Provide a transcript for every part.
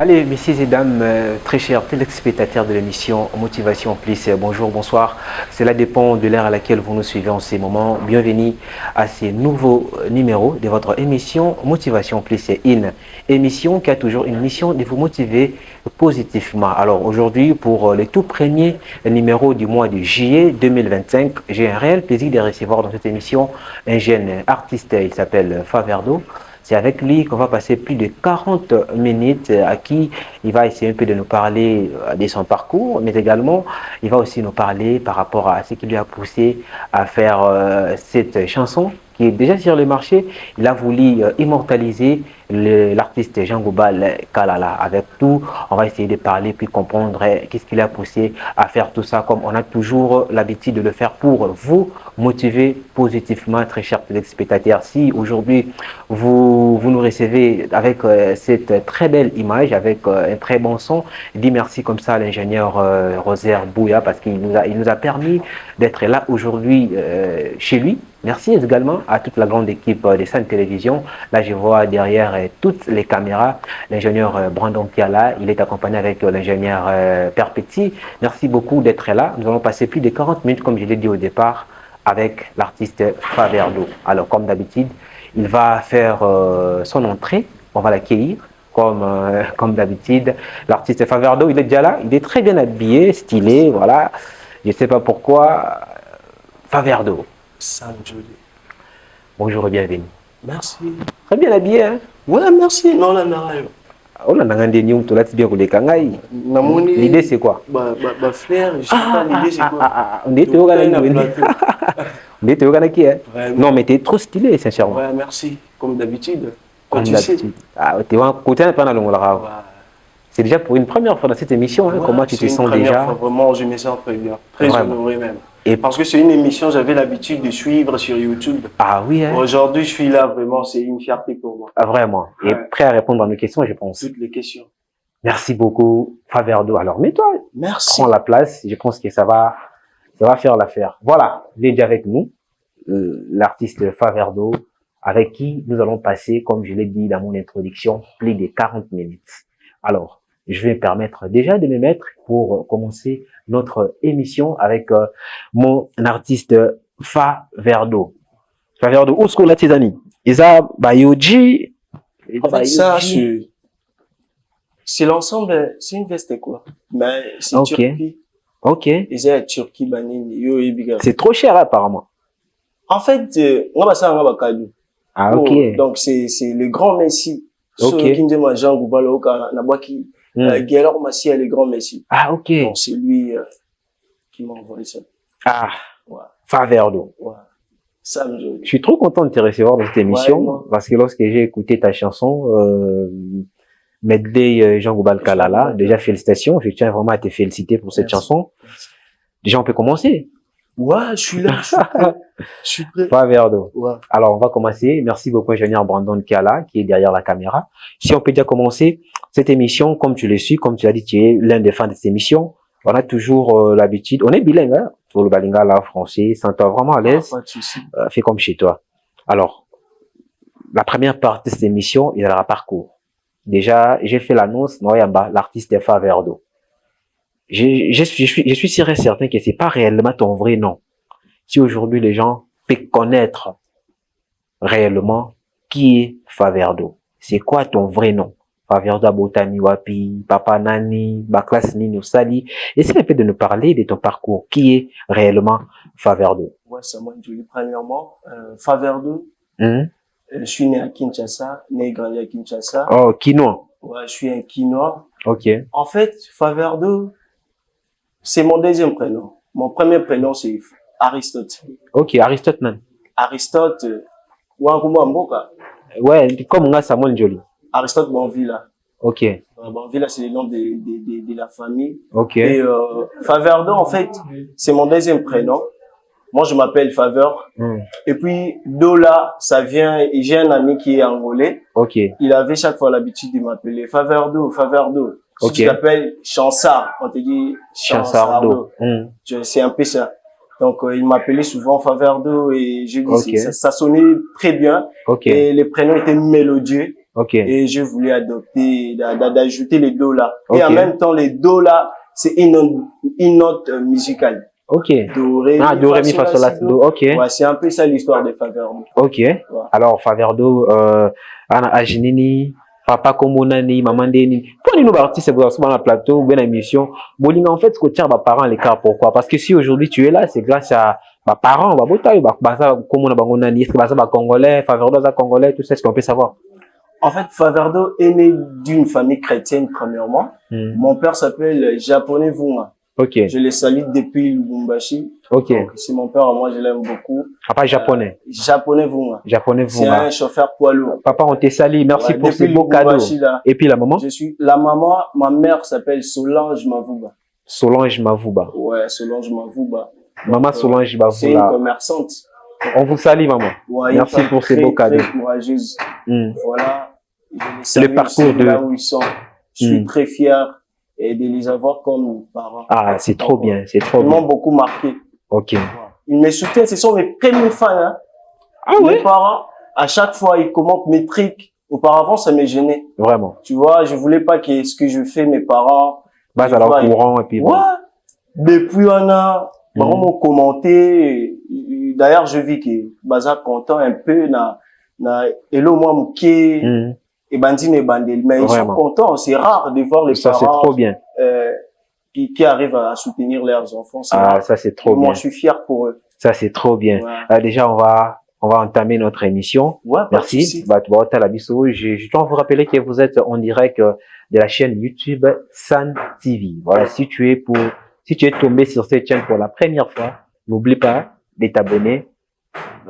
Allez, messieurs et dames, très chers téléspectateurs de l'émission Motivation Plus, bonjour, bonsoir. Cela dépend de l'heure à laquelle vous nous suivez en ces moments. Bienvenue à ce nouveau numéro de votre émission Motivation Plus. C'est une émission qui a toujours une mission de vous motiver positivement. Alors aujourd'hui, pour le tout premier numéro du mois de juillet 2025, j'ai un réel plaisir de recevoir dans cette émission un jeune artiste, il s'appelle Faverdo. C'est avec lui qu'on va passer plus de 40 minutes à qui il va essayer un peu de nous parler de son parcours, mais également il va aussi nous parler par rapport à ce qui lui a poussé à faire cette chanson qui est déjà sur le marché. Il a voulu immortaliser l'artiste Jean Goubal Kalala. Avec tout, on va essayer de parler puis comprendre qu'est-ce qui l'a poussé à faire tout ça, comme on a toujours l'habitude de le faire pour vous motiver positivement, très chers téléspectateurs. Si aujourd'hui vous nous recevez avec cette très belle image, avec un très bon son, dis merci comme ça à l'ingénieur Rosaire Bouya parce qu'il nous a permis d'être là aujourd'hui chez lui. Merci également à toute la grande équipe de Sainte Télévision. Là, je vois derrière toutes les caméras l'ingénieur Brandon Piala. Il est accompagné avec l'ingénieur Père Petit. Merci beaucoup d'être là. Nous allons passer plus de 40 minutes, comme je l'ai dit au départ, avec l'artiste Faverdo. Alors, comme d'habitude, il va faire son entrée. On va l'accueillir. Comme d'habitude, l'artiste Faverdo, il est déjà là. Il est très bien habillé, stylé. Voilà. Je ne sais pas pourquoi. Faverdo. Sam Joli. Bonjour et bienvenue. Merci. Très bien habillé, hein? Ouais, merci. Non, là, On a bien. L'idée, c'est quoi? Flair, je sais pas, l'idée, c'est quoi? On était qui, hein? Non, mais t'es trop stylé, sincèrement. Ouais, merci. Comme d'habitude. Quand tu sais. C'est déjà pour une première fois dans cette émission, hein? Comment tu te sens déjà? Vraiment, je me sens très bien. Très honoré même. Et parce que c'est une émission, j'avais l'habitude de suivre sur YouTube. Ah oui, hein? Aujourd'hui, je suis là, vraiment, c'est une fierté pour moi. Ah, vraiment. Et prêt à répondre à nos questions, je pense. Toutes les questions. Merci beaucoup, Faverdo. Alors, mets-toi. Merci. Prends la place. Je pense que ça va faire l'affaire. Voilà. Il est déjà avec nous, l'artiste Faverdo, avec qui nous allons passer, comme je l'ai dit dans mon introduction, plus de 40 minutes. Alors, je vais me permettre déjà de me mettre pour commencer notre émission avec mon artiste Faverdo. Faverdo, où est-ce qu'on a tes amis? Isa Bayoji. En fait, ça, c'est l'ensemble, c'est une veste quoi. Mais c'est Turquie. Ok. Isa Turquie, c'est trop cher apparemment. En fait, on va ça, on va cadeau. Ah ok. Donc c'est le grand Messi. Ok. Qui me dit Jean Goubal Nabaki. Guerrero Massi est le grand Messi. Ah, ok. Donc, c'est lui qui m'a envoyé ça. Ah, ouais. Faverdo. Ouais. Sam Joli. Je suis trop content de te recevoir dans cette émission parce que lorsque j'ai écouté ta chanson, Medley Jean Goubal Kalala, déjà félicitations. Je tiens vraiment à te féliciter pour cette chanson. Déjà, on peut commencer. Ouais, je suis là. Je suis prêt. Faverdo. Ouais. Alors, on va commencer. Merci beaucoup, ingénieur Brandon Piala, qui est derrière la caméra. Si on peut déjà commencer cette émission, comme tu le suis, comme tu as dit, tu es l'un des fans de cette émission. On a toujours l'habitude. On est bilingue, hein, pour le balingala français. Sens-toi vraiment à l'aise. Pas de souci. Fais comme chez toi. Alors, la première partie de cette émission, il y aura parcours. Déjà, j'ai fait l'annonce, Noyamba, l'artiste Faverdo. Je suis sûr et certain que c'est pas réellement ton vrai nom. Si aujourd'hui les gens peuvent connaître réellement qui est Faverdo, c'est quoi ton vrai nom? Faverdo Abotani Wapi, Papa Nani, Baklas Nino Sali. Essaye un peu de nous parler de ton parcours. Qui est réellement Faverdo? Ouais, c'est moi, je dis premièrement, Faverdo. Je suis né à Kinshasa, né et grandi à Kinshasa. Oh, Quinois. Ouais, je suis un Quinois. Ok. En fait, Faverdo, c'est mon deuxième prénom. Mon premier prénom, c'est Aristote. Ok, Aristote, man. Aristote, Wankumamboka. Ouais, comme on a Samuel Joli. Aristote Bonvilla. Ok. Bonvilla, c'est le nom de la famille. Ok. Et Faverdo, en fait, c'est mon deuxième prénom. Moi, je m'appelle Faveur. Et puis, Dola, ça vient, et j'ai un ami qui est angolais. Ok. Il avait chaque fois l'habitude de m'appeler Faverdo, Faverdo. Si tu t'appelles Chansard, on te dit Chansardo. C'est un peu ça. Donc, il m'appelait souvent Faverdo et je dis, ça sonnait très bien. Et les prénoms étaient mélodieux. Ok. Et je voulais d'ajouter les do là. Et en même temps, les do là, c'est une note musicale. Ok. Do, ré, do, ré, mi, fa, sol, la, si, do. Ok. Ouais, c'est un peu ça l'histoire de Faverdo. Ok. Ouais. Alors, Faverdo, Ana Ajinini, Papa Komonani, Maman Deni. Pour nous, artistes, c'est sur le plateau, ou bien l'émission. Bolinga, en fait, ce que tu as, parents à l'écart, pourquoi? Parce que si aujourd'hui tu es là, c'est grâce à mes parents, comment on a dit, Congolais, Faverdo, Congolais, tout ça, ce qu'on peut savoir. En fait, Faverdo est né d'une famille chrétienne, premièrement. Mon père s'appelle Japonais Vunga. Ok. Je le salue depuis Lubumbashi. Ok. C'est mon père, moi, je l'aime beaucoup. Papa japonais. Japonais Vunga. Japonais Vunga. C'est un chauffeur poids lourd. Papa, on te salue. Merci pour ces beaux cadeaux. Là, et puis la maman? La maman, ma mère s'appelle Solange Mavuba. Solange Mavuba. Ouais, Solange Mavuba. Maman Solange Mavuba. C'est une commerçante. On vous salue, maman. Ouais, merci pour ces beaux cadeaux. Très courageuse. Voilà. Le parcours de là où ils sont. Je suis très fier et de les avoir comme parents. Ah, c'est trop bien, c'est trop bien. Ils m'ont beaucoup marqué. Ok. Ils me soutiennent, ce sont mes premiers fans. Hein. Ah ouais? Mes parents, à chaque fois, ils commentent mes trucs. Auparavant, ça me gênait. Vraiment. Tu vois, je voulais pas que ce que je fais, mes parents. Bas à leur courant et puis. Ouais. Depuis un an, parents m'ont commenté. D'ailleurs, je vis que Baza content un peu hello moi mouké. Et bandine et bandel, mais ils sont contents. C'est rare de voir les parents. Ça, c'est trop bien. Qui arrivent à soutenir leurs enfants. Ah, ça, c'est trop bien. Moi, je suis fier pour eux. Ça, c'est trop bien. Ouais. Déjà, on va entamer notre émission. Ouais, merci. Je dois vous rappeler que vous êtes en direct de la chaîne YouTube San TV. Voilà. Si tu es tombé sur cette chaîne pour la première fois, n'oublie pas de t'abonner,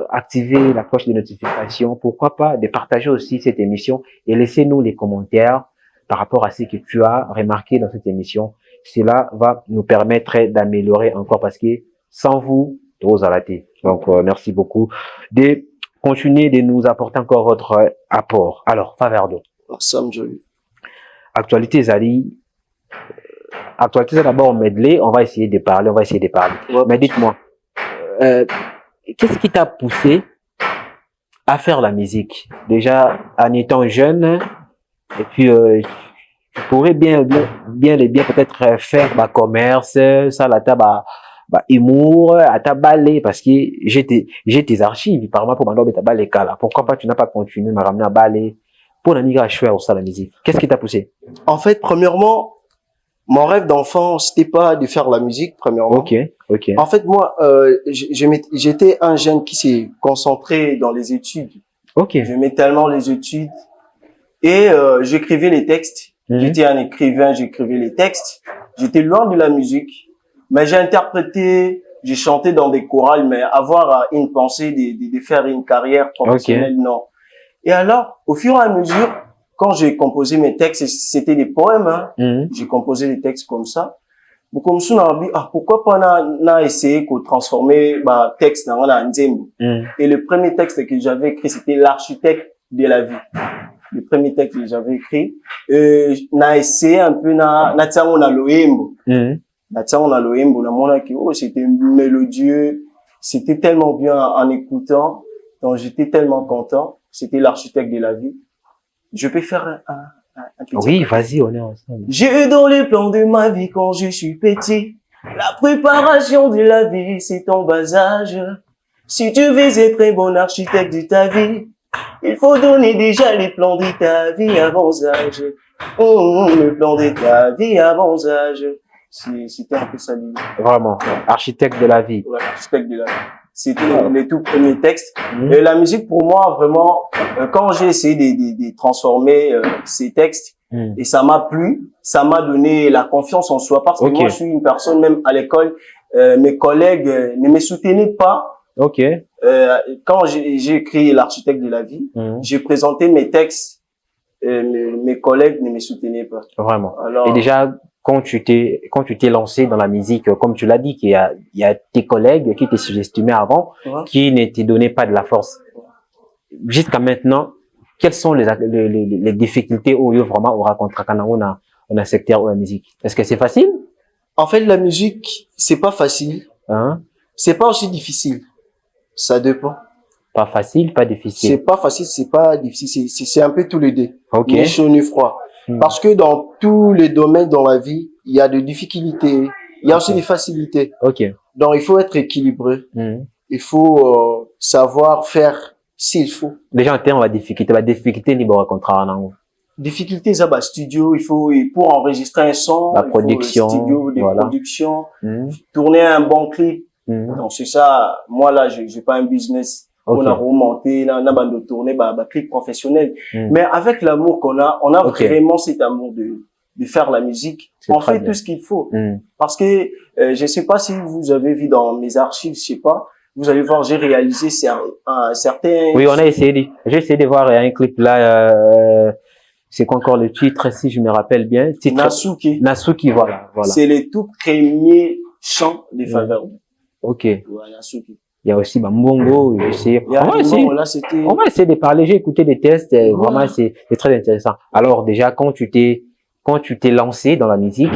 activer la cloche de notification, pourquoi pas de partager aussi cette émission et laissez-nous les commentaires par rapport à ce que tu as remarqué dans cette émission. Cela va nous permettre d'améliorer encore parce que sans vous, trop à la tête. Donc, merci beaucoup de continuer de nous apporter encore votre apport. Alors, Faverdo. Actualité Zali. Actualité d'abord medley. On va essayer de parler. Ouais. Mais dites-moi, qu'est-ce qui t'a poussé à faire la musique? Déjà, en étant jeune, et puis tu pourrais bien peut-être faire commerce, ça la taba humour, à ta balai, parce que j'ai tes archives, par exemple, pour m'endormir ta balai là. Pourquoi pas tu n'as pas continué à ramener à balai pour la migration à choisir ça la musique? Qu'est-ce qui t'a poussé? En fait, premièrement, mon rêve d'enfant, c'était pas de faire la musique, premièrement. Ok. En fait, moi, j'étais un jeune qui s'est concentré dans les études. Ok. J'aimais tellement les études. Et j'écrivais les textes. J'étais un écrivain, j'écrivais les textes. J'étais loin de la musique. Mais j'ai interprété, j'ai chanté dans des chorales, mais avoir une pensée de faire une carrière professionnelle, non. Et alors, au fur et à mesure, quand j'ai composé mes textes, c'était des poèmes, hein. J'ai composé des textes comme ça. Comme ça, on a dit, pourquoi pas on essayé de transformer texte dans un nzembo. Et le premier texte que j'avais écrit, c'était l'architecte de la vie. Le premier texte que j'avais écrit, on a essayé un peu on a loembo. On a loembo, on a c'était mélodieux, c'était tellement bien en écoutant, donc j'étais tellement content. C'était l'architecte de la vie. Je peux faire un petit. Oui, vas-y, on est ensemble. J'ai eu dans les plans de ma vie quand je suis petit. La préparation de la vie, c'est ton bas âge. Si tu veux être un bon architecte de ta vie, il faut donner déjà les plans de ta vie avant âge. Le plan de ta vie avant âge. C'était un peu ça l'idée. Vraiment, architecte de la vie. Ouais, architecte de la vie. C'était les tout premiers textes. Et la musique, pour moi, vraiment, quand j'ai essayé de transformer ces textes, et ça m'a plu, ça m'a donné la confiance en soi, parce que moi, je suis une personne, même à l'école, mes collègues ne me soutenaient pas. Quand j'ai écrit l'architecte de la vie, j'ai présenté mes textes, mes collègues ne me soutenaient pas. Vraiment. Alors, et déjà, quand tu t'es lancé dans la musique, comme tu l'as dit, qu'il y a tes collègues qui t'es sous-estimé avant, qui ne te donnaient pas de la force. Jusqu'à maintenant, quelles sont les difficultés où vraiment on rencontre quand on a un secteur ou la musique? Est-ce que c'est facile? En fait, la musique, c'est pas facile. C'est pas aussi difficile. Ça dépend. Pas facile, pas difficile. C'est pas facile, c'est pas difficile, c'est un peu tous les deux. Ok. Ni chaud ni froid. Parce que dans tous les domaines dans la vie, il y a des difficultés, il y a aussi des facilités. Ok. Donc il faut être équilibré. Il faut savoir faire s'il faut. Déjà en termes de difficulté, ni bon contrat en Difficulté, ça, bah, studio, pour enregistrer un son, la production, il faut studio, des voilà. productions, tourner un bon clip. Donc, c'est ça. Moi, là, j'ai pas un business. Okay. On a remonté, là, on a de tourner, clip professionnel. Mais avec l'amour qu'on a, on a vraiment cet amour de faire la musique. On fait tout ce qu'il faut. Parce que, je sais pas si vous avez vu dans mes archives, je sais pas, vous allez voir, j'ai réalisé certains... Oui, on a essayé, j'ai essayé de voir un clip là, c'est quoi encore le titre, si je me rappelle bien? Titre, Nasuki. Nasuki, voilà. C'est le tout premier chant des Faverdo. Ok. Ouais, Nasuki. Il y a aussi Mbongo, je sais. On va essayer de parler, j'ai écouté des tests, vraiment c'est très intéressant. Alors déjà, quand tu t'es lancé dans la musique,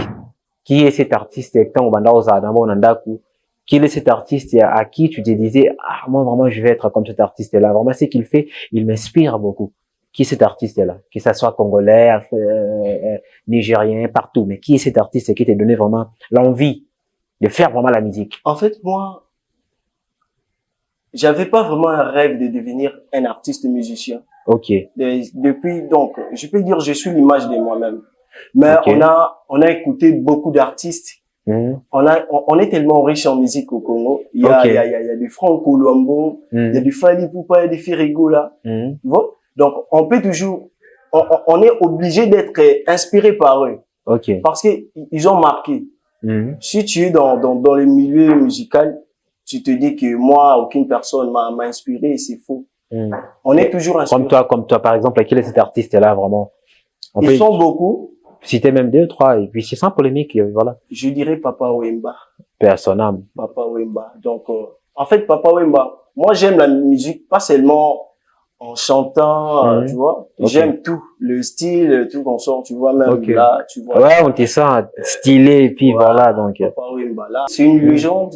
qui est cet artiste quel est cet artiste à qui tu te disais, ah, moi, vraiment, je vais être comme cet artiste-là. Vraiment, ce qu'il fait, il m'inspire beaucoup. Qui est cet artiste-là? Que ça soit congolais, nigérien, partout. Mais qui est cet artiste qui t'a donné vraiment l'envie de faire vraiment la musique? En fait, moi, j'avais pas vraiment un rêve de devenir un artiste musicien. Ok. Depuis, donc, je peux dire, je suis l'image de moi-même. Mais on a écouté beaucoup d'artistes. On est tellement riche en musique au Congo. Il y a du Franco Luambo, il y a du Fali Poupa, il y a du Firigo là. Tu vois? Donc, on peut toujours, on est obligé d'être inspiré par eux. Ok. Parce que ils ont marqué. Si tu es dans le milieu musical, tu te dis que moi, aucune personne m'a inspiré, c'est faux. On est toujours inspiré. Comme toi, par exemple, quel est cet artiste-là, vraiment? Ils sont beaucoup. Citer même 2, 3, et puis c'est sans polémique, voilà. Je dirais Papa Wemba. Personnel. Papa Wemba. Donc, en fait, Papa Wemba, moi j'aime la musique, pas seulement en chantant, tu vois. J'aime tout, le style, tout qu'on sort, tu vois, même là, tu vois. Ouais, on te sent stylé, et puis voilà, donc. Papa Wemba, là, c'est une légende.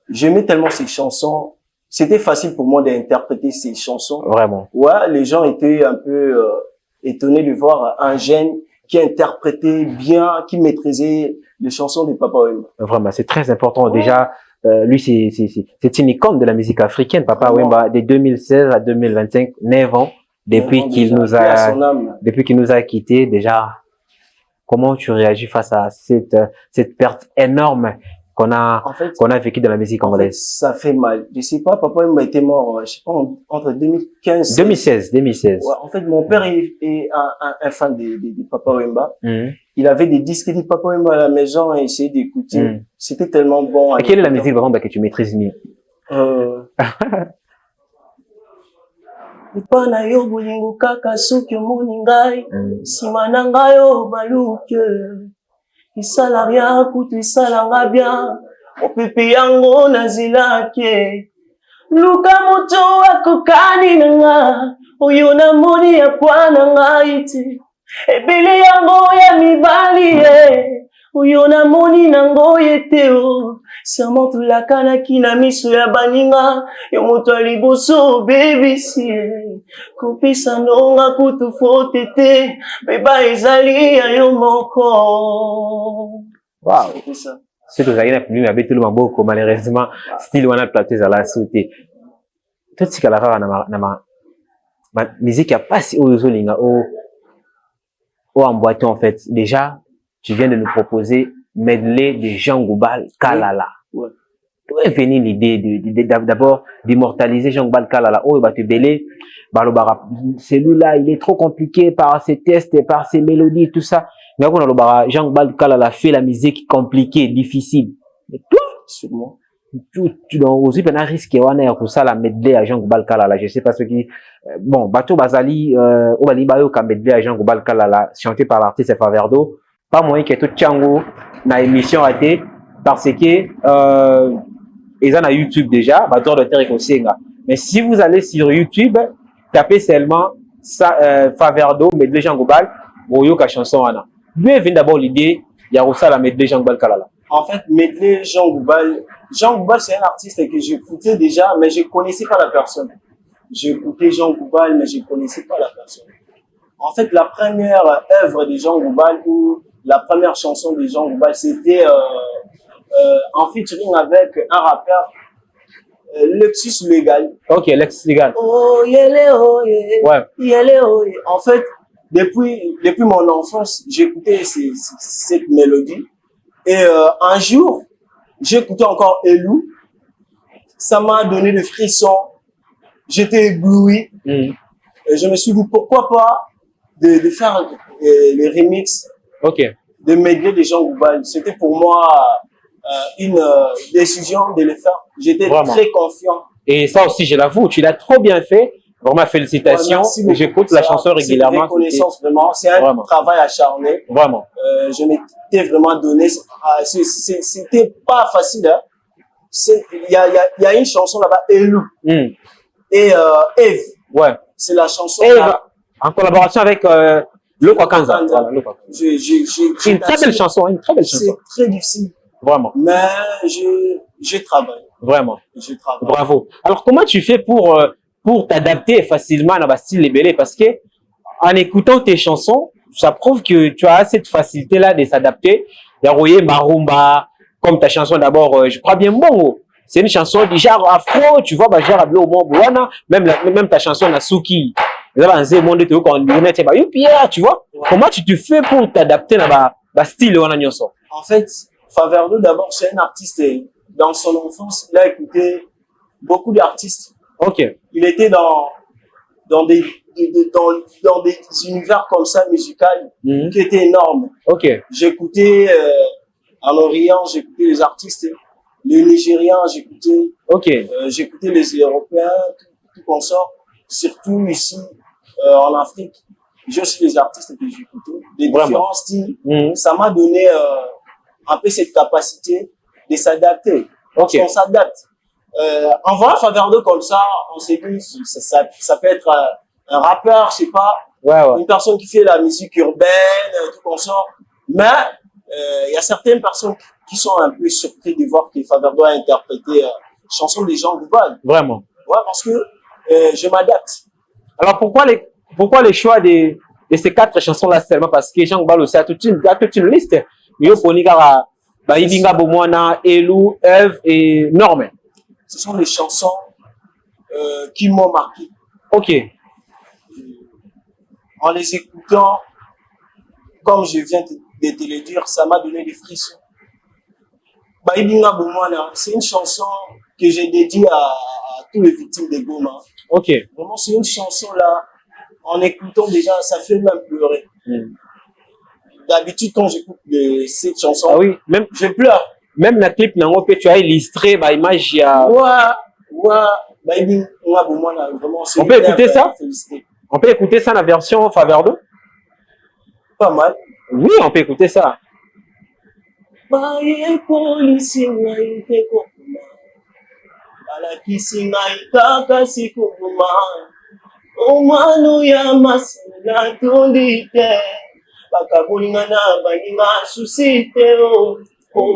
J'aimais tellement ses chansons. C'était facile pour moi d'interpréter ses chansons. Vraiment. Ouais, les gens étaient un peu étonnés de voir un jeune qui interprétait bien, qui maîtrisait les chansons de Papa Wemba. Vraiment, c'est très important. Déjà, lui, c'est une icône de la musique africaine, Papa Wemba, de 2016 à 2025, 9 ans, depuis qu'il nous a quittés. Déjà, comment tu réagis face à cette perte énorme qu'on a vécu dans la musique congolaise? En fait, ça fait mal. Je sais pas, Papa Wemba était mort, je sais pas, entre 2015 et 2016. Ouais, en fait, mon père est un fan de Papa Wemba. Il avait des disques de Papa Wemba à la maison et essayait d'écouter. C'était tellement bon. Et quelle est la musique vraiment que tu maîtrises mieux? Ipana yo bolingo kaka soki omoni ngai sima na ngai o baluke isala ria kutu isala nga bien opepe yango nazila ke luka moto akokani na nga oyo namoni ya kwana ngai te ebele yango ya mibali oyo namoni nango ye te o serment tulakanaki na miso ya baninga yo moto ya liboso obebisi kopesa ndonga kutu fote te beba ezali ya yo moko. Wow. C'est que Zaïna plus avec tout le monde malheureusement style wana plateau à la sauter tout ce qu'elle a na musique a pas si au zolinga au en boîte en fait. Déjà tu viens de nous proposer medley de Jean Goubal Kalala. Ouais. D'où est venue l'idée d'abord d'immortaliser Jean Goubal Kalala? Oh, il va te bêler. Celui-là, il est trop compliqué par ses tests et par ses mélodies, tout ça. Mais quand on Jean Goubal Kalala fait la musique compliquée, difficile. Mais toi, sûrement. Tu dois aussi prendre un risque pour ça la medley à Jean Goubal Kalala. Je sais pas ce qui, bon, Bato Bazali, au Bali Bayo, comme medley à Jean Goubal Kalala, chanté par l'artiste Faverdo. Pas moyen que tout Tchango na émission a été parce que ils ont à YouTube déjà Bator de terre et mais si vous allez sur YouTube tapez seulement ça Faverdo medley Jean Goubal boyo ka chanson ana lui vient d'abord l'idée il y a aussi la medley Jean Goubal Kalala En fait, medley Jean Goubal. Jean Goubal, c'est un artiste que j'écoutais déjà, mais je connaissais pas la personne. J'écoutais Jean Goubal, mais je connaissais pas la personne. En fait, la première œuvre de Jean Goubal, ou la première chanson de Jean Goubal, c'était en featuring avec un rappeur, Lexus Legal. Ok, Lexus Legal. Oh, yele, oh, yeah. Ouais. Yele, oh, yeah. En fait, depuis mon enfance, j'écoutais cette mélodie. Et un jour, j'écoutais encore Elou. Ça m'a donné des frissons. J'étais ébloui. Et je me suis dit, pourquoi pas de faire les remixes de medley de Jean Goubal. C'était pour moi une décision de le faire. J'étais très confiant. Et ça aussi, je l'avoue, tu l'as trop bien fait. Vraiment, félicitations. Ouais, j'écoute la chanson régulièrement. C'est une reconnaissance, vraiment. C'est un travail acharné. Vraiment. Je m'étais vraiment donné. C'était pas facile. Hein. Il y a une chanson là-bas, Elou. Et Eve. Ouais. C'est la chanson. Eve, en collaboration avec Loko Kanza. Voilà, une très belle chanson. Une très belle chanson. C'est très difficile. Vraiment. Mais je travaille. Vraiment. Je travaille. Bravo. Alors, comment tu fais pour t'adapter facilement à la style Lebele? Parce que en écoutant tes chansons, ça prouve que tu as cette facilité-là de s'adapter. Yaroye Marumba, comme ta chanson d'abord, je crois bien bon. C'est une chanson du genre afro, tu vois, bah, genre Ablo Bouana, même ta chanson Nasuki. Tu vois, comment tu te fais pour t'adapter à la style Wananyoso? En fait, Faverdo, d'abord, c'est un artiste. Dans son enfance, il a écouté beaucoup d'artistes. Ok. Il était dans des univers comme ça, musicaux, qui étaient énormes. Ok. J'écoutais, en Orient, j'écoutais les artistes. Les Nigériens, j'écoutais. Ok. J'écoutais les Européens, tout consort. Surtout ici, en Afrique. J'ai aussi les artistes que j'écoutais. Des différents styles. Ça m'a donné, un peu cette capacité de s'adapter. Ok. On s'adapte. En voyant Faverdo comme ça, on s'est dit, ça peut être un rappeur, je sais pas, une personne qui fait la musique urbaine, tout consort. Mais il y a certaines personnes qui sont un peu surpris de voir que Faverdo a interprété chanson des Jean Goubal. Vraiment. Ouais, parce que je m'adapte. Alors pourquoi les choix de ces 4 chansons-là seulement? Parce que Jean Goubal aussi a toute une liste. Yo Ponikara, Baïbinga Bomwana, Elou, Eve et Norme. Ce sont des chansons qui m'ont marqué. Ok. En les écoutant, comme je viens de te le dire, ça m'a donné des frissons. Baïbinga Bomwana, c'est une chanson que j'ai dédiée à tous les victimes de Goma. Ok. Vraiment, c'est une chanson là, en écoutant déjà, ça fait même pleurer. D'habitude, quand j'écoute cette chanson, je pleure. Même la clip, tu as illustré ma image. On peut écouter ça? On peut écouter ça, la version Faverdo? Pas mal. Oui, on peut écouter ça. Bakabolinga na baninga susite o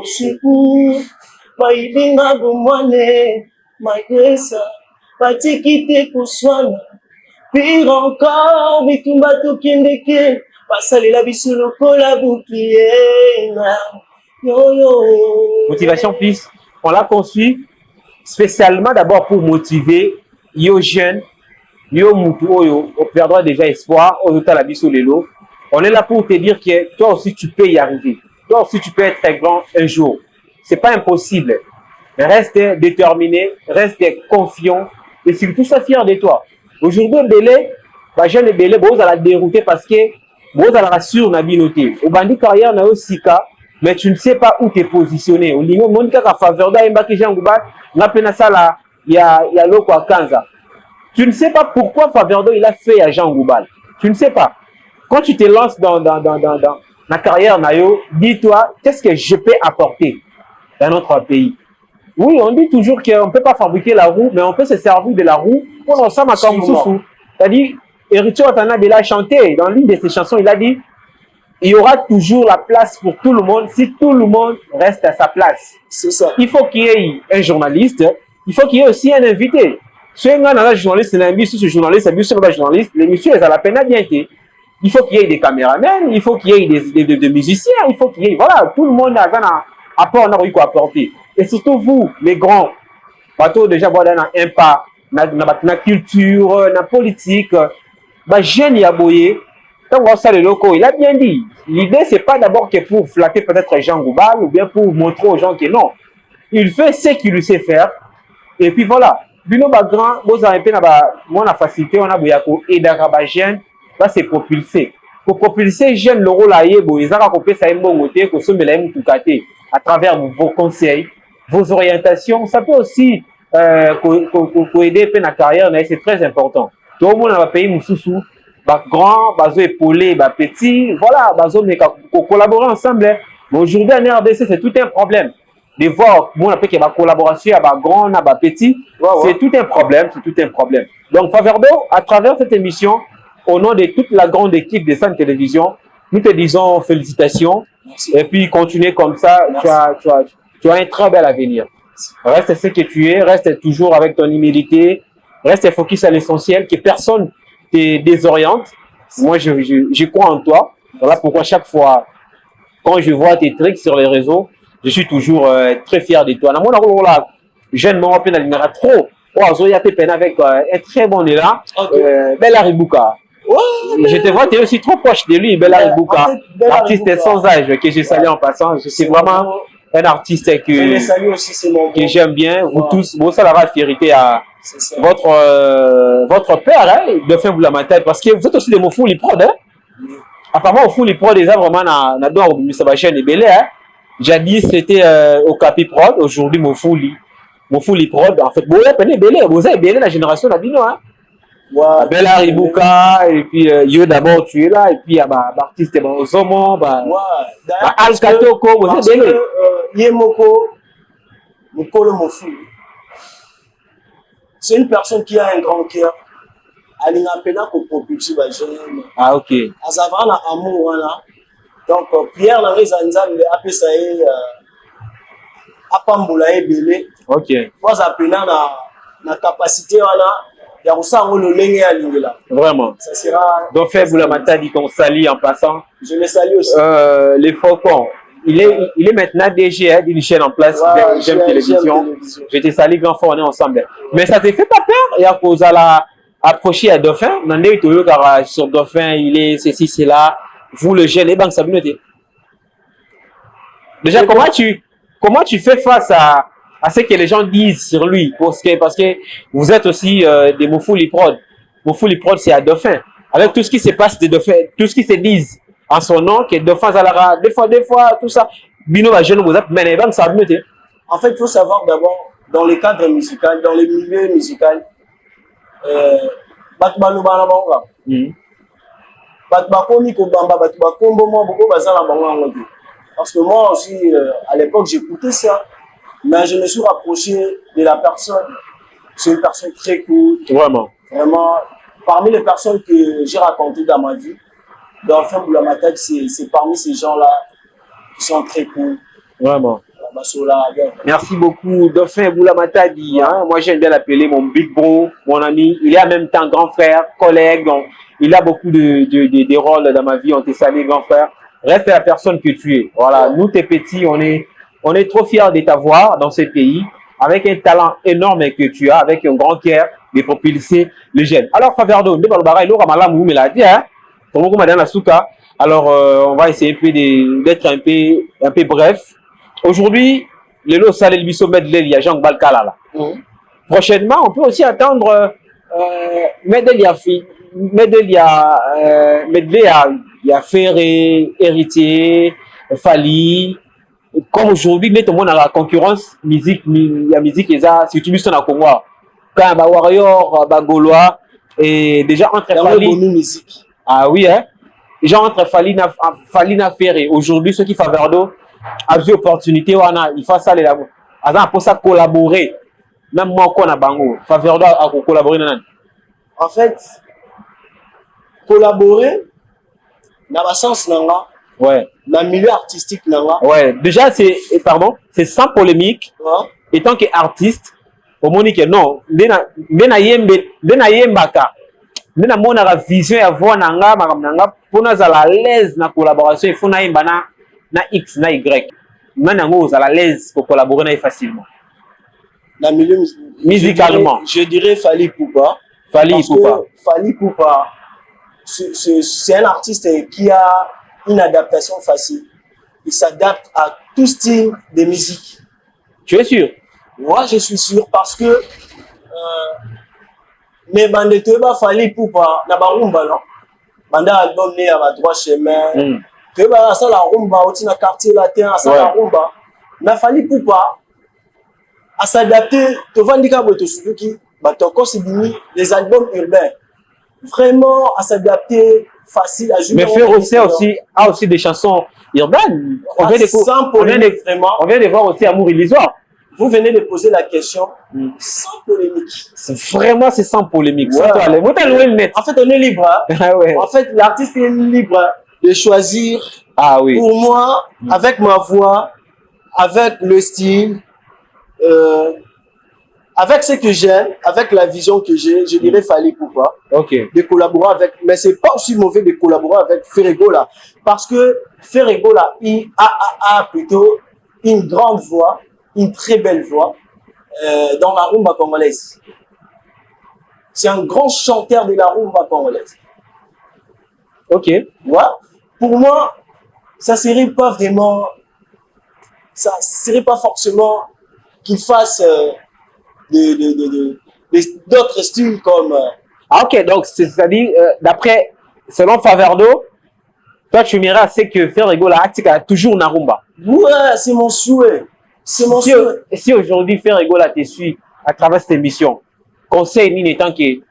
suku baibinga bomwane magresa batikite kuswana pire encore bitumba tokendeke basalela biso lokola bukiye Motivation Plus, on l'a conçu spécialement d'abord pour motiver yo jeunes, yo mutu oyo perdra déjà espoir au total la biso lelo. On est là pour te dire que toi aussi tu peux y arriver. Toi aussi tu peux être très grand un jour. C'est pas impossible. Mais reste déterminé, reste confiant et surtout sois fier de toi. Aujourd'hui, Belé, bah jeune Belé, vous allez dérouter parce que vous allez rassurer na binoté. Au bandit carrière na aussi cas, mais tu ne sais pas où t'es positionné. Au niveau Monica ka faveur da Mbaki Jean Goubal, na pena ça là, il y a Loko Kanza. Tu ne sais pas pourquoi Faverdo il a fait à Jean Goubal. Tu ne sais pas. Quand tu te lances dans la carrière Nayo, dis-toi, qu'est-ce que je peux apporter dans notre pays? Oui, on dit toujours qu'on ne peut pas fabriquer la roue, mais on peut se servir de la roue pour en s'en comme sous. C'est-à-dire, Héritier Watana a chanté dans l'une de ses chansons, il a dit il y aura toujours la place pour tout le monde si tout le monde reste à sa place. C'est ça. Il faut qu'il y ait un journaliste, il faut qu'il y ait aussi un invité. Si un journaliste, ce journaliste, l'émission est à la peine à bien été. Il faut qu'il y ait des caméramans, il faut qu'il y ait des musiciens, il faut qu'il y ait, voilà, tout le monde a quoi apporter. Et surtout vous, les grands, bateau déjà, voilà, un pas, na culture, na politique, bah, jeune Yaboye, quand on voit ça, le loco, il a bien dit. L'idée, c'est pas d'abord que pour flatter peut-être Jean Goubal ou bien pour montrer aux gens que non. Il fait ce qu'il sait faire. Et puis voilà. Bino Bagran, vous avez la facilité, on a boyako et d'araba jeune, va se propulser. Pour propulser jeune, le rôle à yebo, ils ont coupé ça et bon côté, que ce melem tout caté, à travers vos conseils, vos orientations. Ça peut aussi aider la carrière, mais c'est très important. Tout le monde a payé Moussoussou. Grand, bazo épaulé, petit, voilà, bazo mais collaborer ensemble. Mais aujourd'hui en RDC c'est tout un problème. De voir bon après qu'il y a collaboration à grand, à petit, c'est tout un problème, c'est tout un problème. Donc Faverdo, à travers cette émission, au nom de toute la grande équipe de Sun Télévision, nous te disons félicitations. Merci. Et puis continuer comme ça, tu as un très bel avenir. Reste ce que tu es, reste toujours avec ton humilité, reste focus à l'essentiel, que personne te désoriente. Moi, je crois en toi. Voilà pourquoi chaque fois, quand je vois tes trucs sur les réseaux, je suis toujours très fier de toi. Jeune moment peine à trop. Oh, Zoya Pépin avec un très bon élan. Bella Ribouka. Je te vois, tu es aussi trop proche de lui, Bella Ribouka. Artiste sans âge que j'ai salué en passant. C'est vraiment un artiste que j'aime bien. Vous tous, bon, ça la fierté à votre père, hein, de faire la matin, parce que vous êtes aussi des mots fous, les prods, hein. Apparemment, au fond, les prods, des vraiment, n'a pas de chaîne et belé, hein. Jadis, c'était au Capi Prod, aujourd'hui, mon fou, les prods, en fait, bon, vous avez belé la génération d'Abino, hein. Ouais, Bella Ribouka, et puis yo d'abord tu es là, et puis il y a l'artiste Zomo, Al Katoko, vous avez belé. Yemoko, Mokolo Mofu. C'est une personne qui a un grand cœur. Elle n'a pas de propulsion. Ah, ok. Elle a un amour. Donc, Pierre n'a pas appelé ça Apamboula et Belé. Ok. Moi, j'ai la capacité. Il y a aussi un lengé à l'ingéla. Vraiment. Ça sera. Donc, fait Boulamata dit qu'on salit en passant. Je le salue aussi. Les Faucons. Il est maintenant DG d'une chaîne en place, J'aime Télévision. Je te salue grand fort, on est ensemble. Mais ça te fait pas peur? Il y a cause à la approcher à Dauphin. Sur Dauphin, il est ceci, c'est là. Vous, le jeune, et banque Sabinoté. Déjà, comment tu fais face à ce que les gens disent sur lui? Parce que vous êtes aussi des Moufouli Prod. Moufouli Prod, c'est à Dauphin. Avec tout ce qui se passe de Dauphin, tout ce qui se dit en son nom, que Dauphin Zalara, des fois, tout ça. Bino va jeune, vous êtes, mais les banques Sabinoté. En fait, il faut savoir d'abord, dans les cadres musicaux, dans les milieux musicaux, parce que moi aussi, à l'époque, j'écoutais ça, mais je me suis rapproché de la personne. C'est une personne très cool. Vraiment. Vraiment, parmi les personnes que j'ai racontées dans ma vie, Dauphin Boulamata, c'est parmi ces gens-là qui sont très cool. Vraiment. Merci beaucoup, Dauphin Boulamata dit, hein, moi j'aime bien l'appeler mon big bro, mon ami, il est en même temps grand frère, collègue, donc, il a beaucoup de rôles dans ma vie, on te salue grand frère, reste la personne que tu es, voilà, nous t'es petits, on est trop fiers de t'avoir dans ce pays, avec un talent énorme que tu as, avec un grand cœur de propulser les jeunes. Alors Faverdo, alors on va essayer d'être un peu bref. Aujourd'hui, le lot salé le biso medley, il y a Jean Balkala. Prochainement, on peut aussi attendre medley, il y a Ferré, Héritier, Fali. Comme aujourd'hui, tout le monde a la concurrence, musique, il y a musique, et ça, surtout biso na Congo. Quand il y a Warrior, Gaulois, et déjà entre Fali. Ah oui, hein? Déjà entre Fali na Ferré. Aujourd'hui, ceux qui font Verdo, a eu opportunité, il faut ça les là. Pour ça collaborer. Même moi, on a bango. Faveur à collaborer. En fait, collaborer, dans le sens, Ouais. Dans le milieu artistique, là. Ouais. Déjà, c'est sans polémique. Ouais. Étant qu'artiste, au Monique, non. Dena yembaka. Dena mona vision ya voix nanga, makamnanga, pour nous à l'aise na collaboration, il faut na yemba na X, na Y. Maintenant, vous à l'aise pour collaborer facilement. Dans le milieu musicalement. Je dirais Fally Ipupa. Fally Ipupa, c'est un artiste qui a une adaptation facile. Il s'adapte à tout style de musique. Tu es sûr? Moi, je suis sûr parce que mais bande tu vas Fally Ipupa na ba rumba non. Bande album né à droit chemin. Tu vas ça la rumba au na quartier latin ça la rumba. Mais Fally Ipupa à s'adapter, tu vas dire que Suzuki, les albums urbains, vraiment à s'adapter, facile à jouer. Mais Faire a aussi des chansons urbaines. On vient de voir aussi Amour illusoire. Vous venez de poser la question sans polémique. C'est sans polémique. Ouais. En fait, on est libre. Hein? Ah ouais. En fait, l'artiste est libre de choisir. Ah oui. Pour moi, avec ma voix, avec le style, avec ce que j'aime, avec la vision que j'ai, je dirais Fally Ipupa. Ok. De collaborer avec, mais c'est pas aussi mauvais de collaborer avec Ferregola, parce que Ferregola il a plutôt une grande voix, une très belle voix dans la rumba congolaise. C'est un grand chanteur de la rumba congolaise. Ok. Ouais. Pour moi, ça serait pas vraiment, ça serait pas forcément qu'il fasse d'autres styles comme. Ah ok, donc c'est-à-dire, d'après, selon Faverdo, toi tu m'iras, c'est que Ferregola a toujours na rumba. Ouais, c'est mon souhait. C'est mon souhait. Si aujourd'hui Ferregola te suit à travers cette émission, conseil ni n'étant que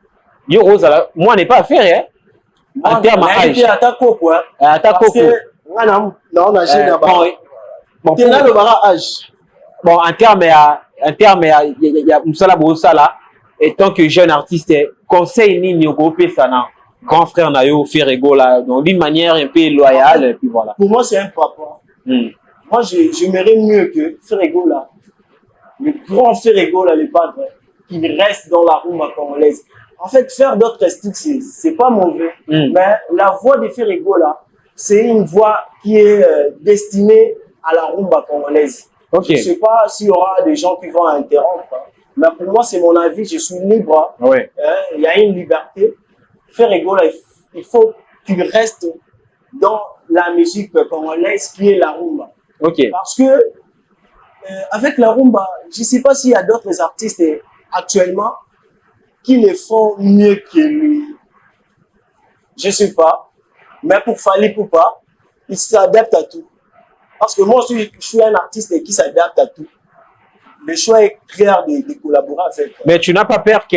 yo Rose, moi n'est pas à faire, hein. En termes d'âge. À ta coco, hein. À ta coco. Non, on a gêné là-bas. Bon, t'es là le barrage. Bon, en termes, il y a Moussala Boussala, et tant que jeune artiste, conseil ni au groupe Sana, grand frère Nayo, Ferregola, donc d'une manière un peu loyale, et puis voilà. Pour moi, c'est un papa. Moi, j'aimerais mieux que Ferregola, le grand Ferregola, le padre, qu'il reste dans la rumba congolaise. En fait, faire d'autres styles, c'est pas mauvais. Mais la voix de Ferregola, c'est une voix qui est destinée à la rumba congolaise. Okay. Je ne sais pas s'il y aura des gens qui vont interrompre, mais pour moi, c'est mon avis, je suis libre. Ouais. Il y a une liberté. Ferregola, il faut qu'il reste dans la musique congolaise qui est la rumba. Okay. Parce que avec la rumba, je ne sais pas s'il y a d'autres artistes actuellement qui le font mieux que lui. Je ne sais pas. Mais pour Fally Ipupa, il s'adapte à tout. Parce que moi aussi, je suis un artiste qui s'adapte à tout. Le choix est clair de collaborer avec. Mais tu n'as pas peur que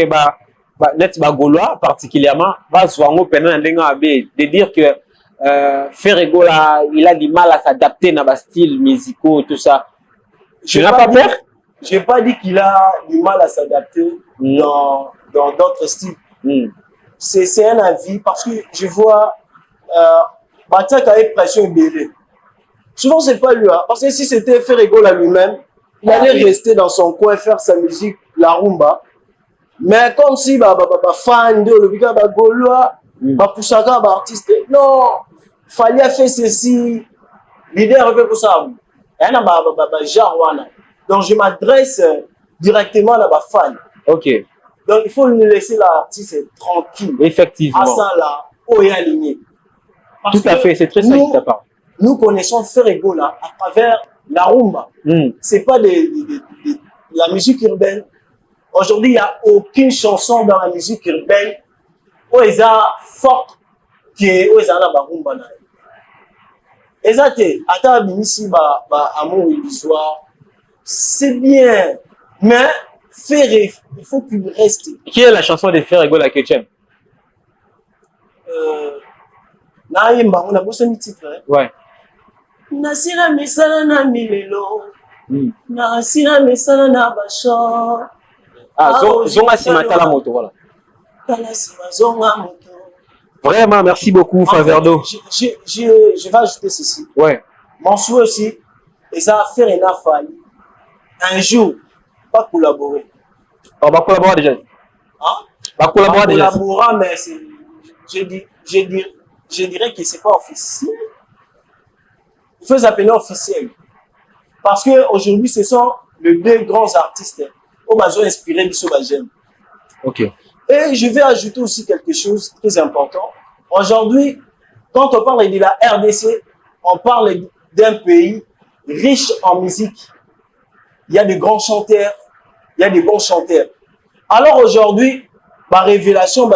net Gaulois particulièrement va se voir de dire que Ferregola il a du mal à s'adapter dans les styles musicaux tout ça. Tu n'as pas peur? J'ai pas dit qu'il a du mal à s'adapter dans d'autres styles. C'est un avis parce que je vois Batia a eu pression belé. Souvent c'est pas lui, hein, parce que si c'était Ferregola lui-même, il allait rester dans son coin faire sa musique, la rumba. Mais comme si fan de le biga Gaulois, poussaka artiste, non, fallait faire ceci, l'idée un peu pour ça. Donc je m'adresse directement à la fan. Ok. Donc il faut laisser l'artiste tranquille. Effectivement. À ça là, où il est aligné. Tout à fait, c'est très sage de ta part. Nous connaissons Ferregola à travers la rumba. C'est pas de la musique urbaine. Aujourd'hui, il n'y a aucune chanson dans la musique urbaine où ils sont fortes que où ils ont la rumba. Exact. Attends, ici, Amour illusoire, c'est bien, mais il faut qu'il reste. Qui est la chanson de Ferregola que tu aimes? On a besoin de titre. Ouais. Nasira misala na milelo. Nasira misala na basho. Ah, zonga simatala moto, voilà. Tala sima zonga moto. Vraiment, merci beaucoup, Faverdo. Je vais ajouter ceci. Ouais. Mon souhait aussi, et ça va faire une affaire. Un jour, pas collaborer. On va collaborer déjà. Hein? On va collaborer déjà. Collaborer, mais je dirais que c'est pas officiel. Il faut s'appeler officiel. Parce qu'aujourd'hui, ce sont les deux grands artistes qui ont inspiré Bissot Bagem. Ok. Et je vais ajouter aussi quelque chose de très important. Aujourd'hui, quand on parle de la RDC, on parle d'un pays riche en musique. Il y a de grands chanteurs, il y a de bons chanteurs. Alors aujourd'hui, ma révélation,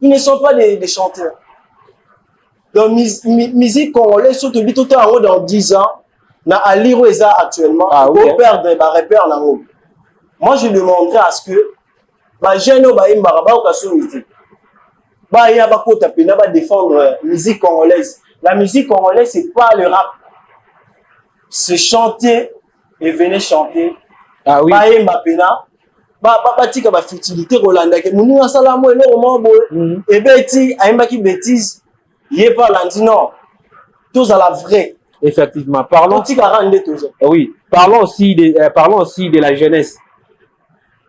ils ne sont pas des chanteurs. Donc, musique congolaise, surtout dans 10 ans, na Aliro Eza actuellement, pour perdre ma repère na ngom. Moi, je demanderais à ce que défendre la musique congolaise. La musique congolaise, c'est pas le rap. C'est chanter et venir chanter. Ah oui. Tika ba futilité Rolanda ke munu asala mo ele romo boy et beti ayemba ki bêtise yé pas lundi non tous à la vraie. Effectivement, parlons. Oui, parlons aussi de la jeunesse.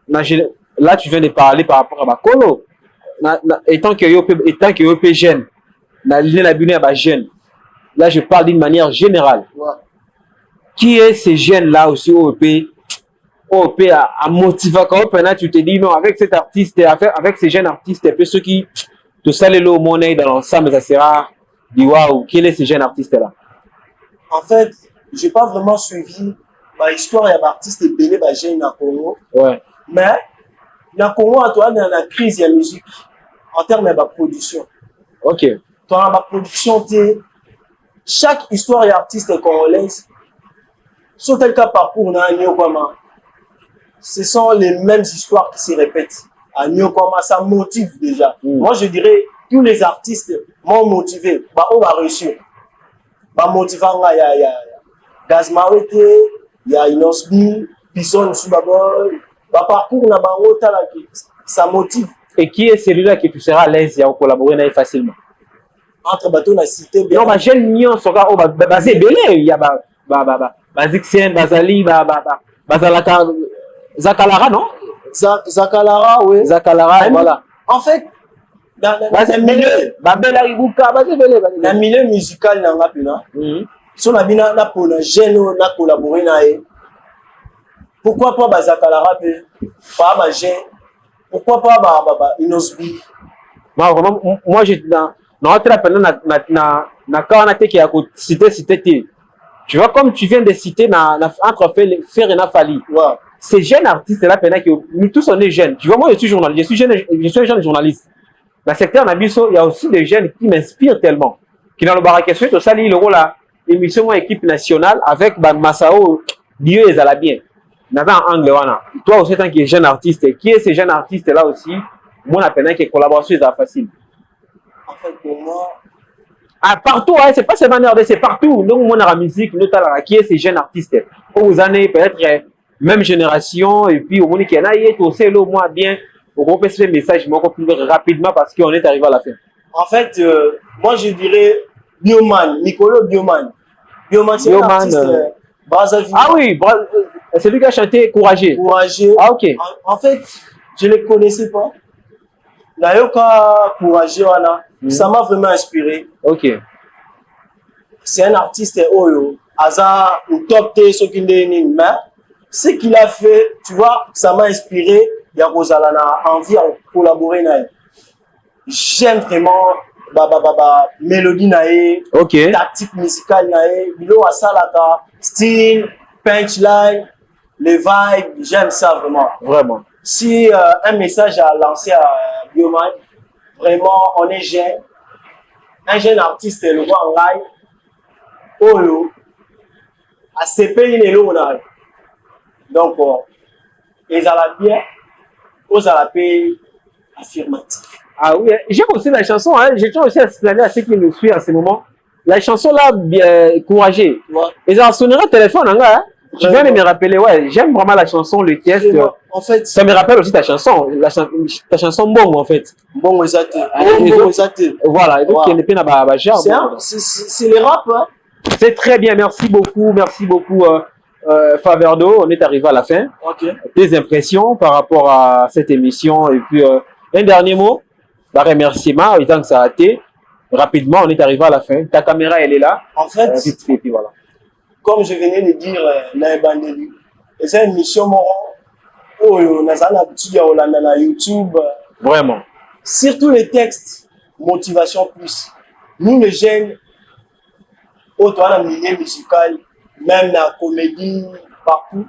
Là, tu viens de parler par rapport à Bakolo. Étant que yo jeune, jeune. Là, je parle d'une manière générale. Ouais. Qui est ces jeunes-là aussi au OP à motiver quand tu te dis non, avec cet artiste, avec ces jeunes artistes, et puis ceux qui te saluent au monnaie dans l'ensemble, ça sera dit waouh, quel est ces jeunes artistes-là? En fait, je n'ai pas vraiment suivi l'histoire des artistes et Béné Bagé na Congo. Ouais. Mais na Congo, tu as la crise de la musique en termes de production. Ok. Tu as la production, chaque histoire d'artiste congolaise, sur tel cas parcours, ce sont les mêmes histoires qui se répètent. À Nyokoma, ça motive déjà. Moi, je dirais, tous les artistes m'ont motivé. On va réussir. Motivant, il y a Gazmawete, il y a Inosbi, Pisson Subaboy. Parcours, ça motive. Et qui est celui-là que tu seras à l'aise à collaborer avec facilement? Entre bateaux, on a cité bien. Non, ma jeune Nyon sera basé belé. Il y a Bazixien, Bazali, Bazalaka, Zakalara, non? Zakalara, oui. Zakalara, voilà. En fait, dans le milieu musical, si on a bien collaboré, pourquoi pas Bazakalara, pas Bagé, pourquoi pas Inosbi? Moi, j'ai dans tu vois, comme tu viens de citer, entre Fer et Nafali. Ces jeunes artistes-là, nous tous on est jeunes. Tu vois, moi je suis journaliste, je suis un jeune journaliste. Dans le secteur Nabiso, il y a aussi des jeunes qui m'inspirent tellement. Qui dans le Barakessuet, au Sali, le rôle à émission équipe nationale avec Massao, Dieu est à la bien. Dans un angle, toi aussi, tant que jeune artiste, qui est ces jeunes artistes-là aussi, moi, je que collaboration est facile. En fait, pour moi, partout, hein, c'est pas seulement RD, c'est partout. Donc, moi, dans la musique, qui est ces jeunes artistes. Pour vous années, peut-être, même génération, et puis, au moins, qu'il y en a, il est aussi, au moins, bien, on peut se faire message plus rapidement parce qu'on est arrivé à la fin. En fait, moi, je dirais Bioman, Nicolo Bioman. Bioman, c'est un artiste Brazzaville. Ah oui, c'est lui qui a chanté Courageux. Courageux. Ah, ok. En fait, je ne le connaissais pas. Nayoka Courageux, ça m'a vraiment inspiré. Ok. C'est un artiste Oyo. Aza ou top T, ce qu'il est mais ce qu'il a fait, tu vois, ça m'a inspiré. Il y a Rosalana envie de collaborer. J'aime vraiment mélodie nae, tactique musicale nae, bilo asalaka, style, punchline, les vibes, j'aime ça vraiment. Vraiment. Si un message à lancer à Bioman, vraiment, on est jeune. Un jeune artiste, le roi en live. Oyo. À ces pays, il est là. Donc, ils ont la bien. Ils ont la paix affirmative. Ah oui, j'aime aussi la chanson. Hein. Je tiens aussi à signaler à ceux qui nous suivent à ce moment. La chanson là, Courageux. Ouais. Ils ont sonné un téléphone, hein. Je viens de me rappeler, ouais, j'aime vraiment la chanson, le test. En fait, ça me rappelle aussi ta chanson, ta chanson Bongo en fait. Bongo exact. Voilà, et donc il y a c'est les rap. Hein. C'est très bien, merci beaucoup Faverdo, on est arrivé à la fin. Okay. Tes impressions par rapport à cette émission et puis un dernier mot, bah, remerciement, étant que ça a été. Rapidement, on est arrivé à la fin. Ta caméra, elle est là. En fait, vite fait, puis voilà. Comme je venais de dire, c'est une émission où on a l'habitude de YouTube. Vraiment. Surtout les textes, motivation plus. Nous, les jeunes, autant dans le milieu musical, même dans la comédie, partout.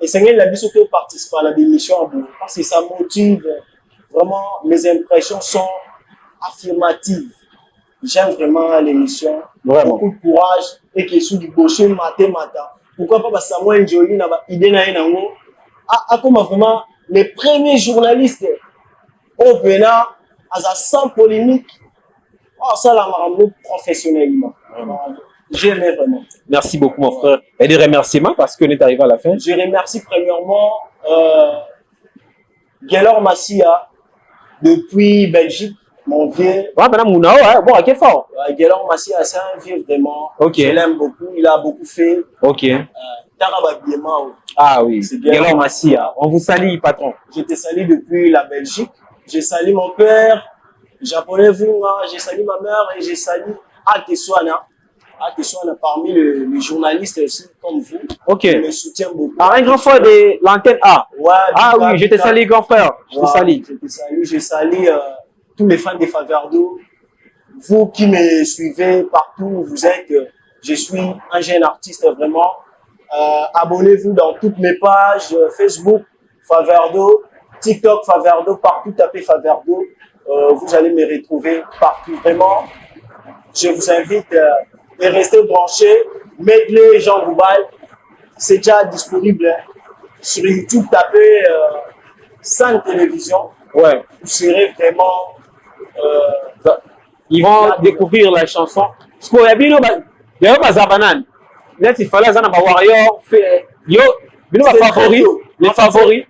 Et c'est une habitude de participer à l'émission parce que ça motive. Vraiment, mes impressions sont affirmatives. J'aime vraiment l'émission. Beaucoup de courage et qui est sous du gaucher matin. Pourquoi pas parce que moi, Njoli n'a pas idée comme vraiment les premiers journalistes au Bénin, sans polémique, ça l'a marqué professionnellement. J'aimais vraiment. Merci beaucoup, mon frère. Et des remerciements parce qu'on est arrivé à la fin. Je remercie premièrement Gaylor Massia depuis Belgique. Mon vieux. Madame Mounao, bon, à quel fort. Gaylor Massia, c'est un vieux vraiment. Okay. Je l'aime beaucoup. Il a beaucoup fait. Ok. Ah oui. Gaylor Massia. On vous salue, patron. Je te salue depuis la Belgique. Je salue mon père, japonais Vunga. Je salue ma mère et je salue Akeswana. Akeswana, parmi les journalistes aussi, comme vous. Ok. Je me soutiens beaucoup. Un grand frère de l'antenne A. Ouais. Ah oui, je te salue, grand frère. Je te salue. Je te salue. Je salue. Tous les fans de Faverdo, vous qui me suivez partout où vous êtes, je suis un jeune artiste vraiment. Abonnez-vous dans toutes mes pages, Facebook, Faverdo, TikTok, Faverdo, partout tapez Faverdo. Vous allez me retrouver partout. Vraiment, je vous invite à rester branchés. Medley Jean Goubal, c'est déjà disponible sur YouTube. Tapez San Télévision. Ouais. Vous serez vraiment. Ils vont découvrir la chanson. Ce qu'on a dit, il y a pas Zabanan. Là, il fallait un warrior. Yo, les favoris.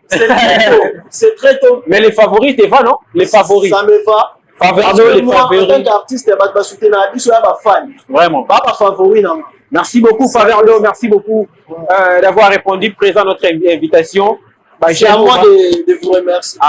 C'est très tôt. Mais les favoris, t'es va, non? Les favoris. Ça me va. Faverdo, les favoris. En tant qu'artiste, je vais soutenir un fan. Vraiment. Pas favori, non. Merci beaucoup, Faverdo. Merci beaucoup d'avoir répondu présent à notre invitation. C'est à moi de vous remercier.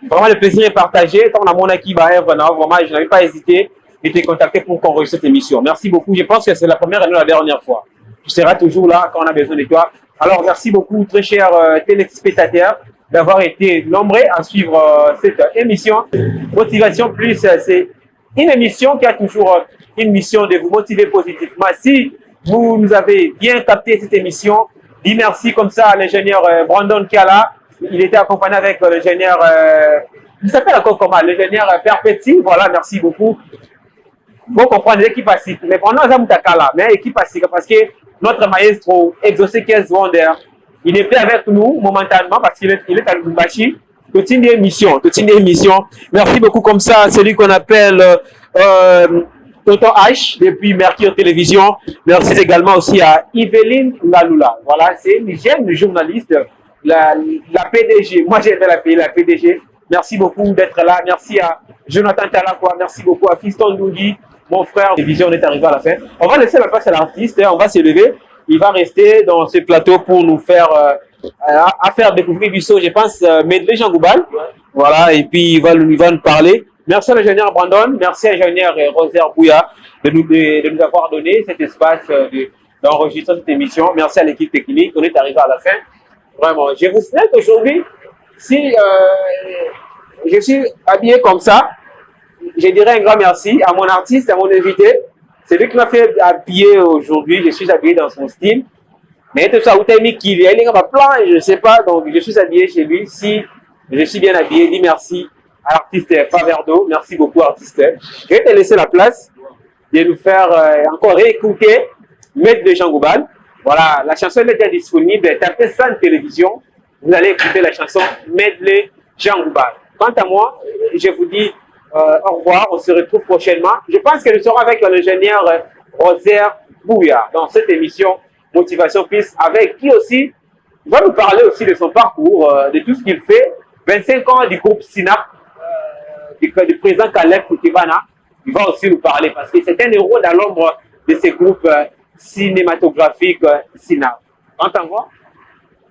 Vraiment, le plaisir est partagé. Tant on a mon acquis, vraiment, je n'avais pas hésité de te contacter pour qu'on réussisse cette émission. Merci beaucoup. Je pense que c'est la première et non la dernière fois. Tu seras toujours là quand on a besoin de toi. Alors, merci beaucoup, très chers téléspectateurs, d'avoir été nombreux à suivre cette émission. Motivation Plus, c'est une émission qui a toujours une mission de vous motiver positivement. Si vous nous avez bien capté cette émission, dis merci comme ça à l'ingénieur Brandon Kiala. Il était accompagné avec l'ingénieur, il s'appelle encore comment? L'ingénieur Perpetti. Voilà, merci beaucoup. Bon, comprendre l'équipe ASIC. Mais pendant Zamutakala, mais l'équipe ASIC, parce que notre maestro, Exaucé 15 Wonder, il n'est plus avec nous momentanément parce qu'il est à Lubumbashi. Toute une émission. Merci beaucoup comme ça, celui qu'on appelle Tonton H depuis Mercure Télévision. Merci également aussi à Yveline Ngalula. Voilà, c'est une jeune journaliste, la PDG. Moi, j'ai appelé la PDG. Merci beaucoup d'être là. Merci à Jonathan Talakwa. Merci beaucoup à Fiston Doudi, mon frère. Télévision, on est arrivé à la fin. On va laisser la place à l'artiste. On va se lever. Il va rester dans ce plateau pour nous faire faire découvrir du saut, je pense, Medley Jean Goubal. Voilà, et puis il va nous parler. Merci à l'ingénieur Brandon, merci à l'ingénieur Rosaire Bouya de nous avoir donné cet espace d'enregistrer cette émission. Merci à l'équipe technique, on est arrivé à la fin. Vraiment, je vous souhaite aujourd'hui, si je suis habillé comme ça, je dirais un grand merci à mon artiste, à mon invité. C'est lui qui m'a fait habiller aujourd'hui, je suis habillé dans son style. Mais tout ça, où t'as mis qu'il y a plein, je ne sais pas, donc je suis habillé chez lui. Si je suis bien habillé, dis merci à l'artiste Faverdo. Merci beaucoup, artiste. Je vais te laisser la place de nous faire encore réécouter Maître de Jean Goubal. Voilà, la chanson est déjà disponible. Tapez San Télévision. Vous allez écouter la chanson Medley Jean Goubal. Quant à moi, je vous dis au revoir. On se retrouve prochainement. Je pense que nous serons avec l'ingénieur Rosaire Bouya dans cette émission Motivation Plus, avec qui aussi il va nous parler aussi de son parcours, de tout ce qu'il fait. 25 ans du groupe SINAP, du président Caleb Kutibana. Il va aussi nous parler parce que c'est un héros dans l'ombre de ces groupes cinématographiques SINAP. Entends-moi?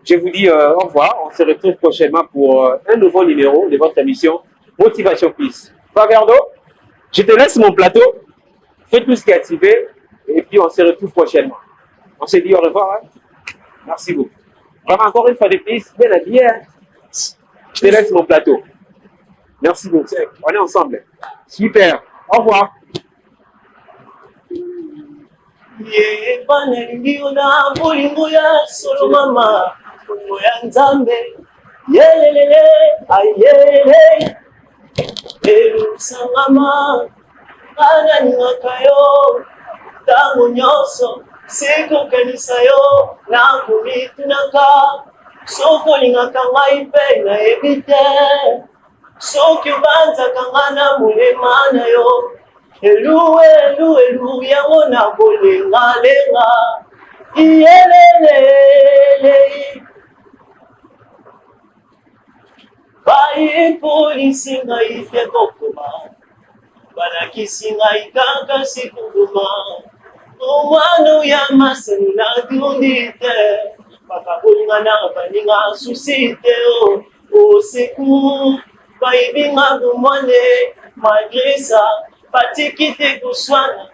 Je vous dis au revoir. On se retrouve prochainement pour un nouveau numéro de votre émission Motivation Plus. Faverdo, je te laisse mon plateau. Fais tout ce qui est activé et puis on se retrouve prochainement. On se dit au revoir. Hein? Merci beaucoup. Vraiment, encore une fois de plus, bien habillé. Hein? Je te laisse mon plateau. Merci beaucoup. On est ensemble. Super. Au revoir. Siko kanisa yo na kumitunaka soko lingaka ngai pe na ebite soki ubanza kangana mulema na yo elu elu elu yango na kolenga lenga iyelelele bai polisi ngai fe kokoma banakisi ngai kaka sikunduma Umano ya masena dundite Pakabulinga na baninga susite O seku Baibinga dumone Malgré ça Patikite kuswana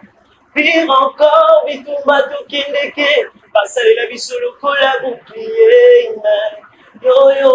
Pire encore Bitumba tukindeke Pasalela bisolo kola bouclier Yo yo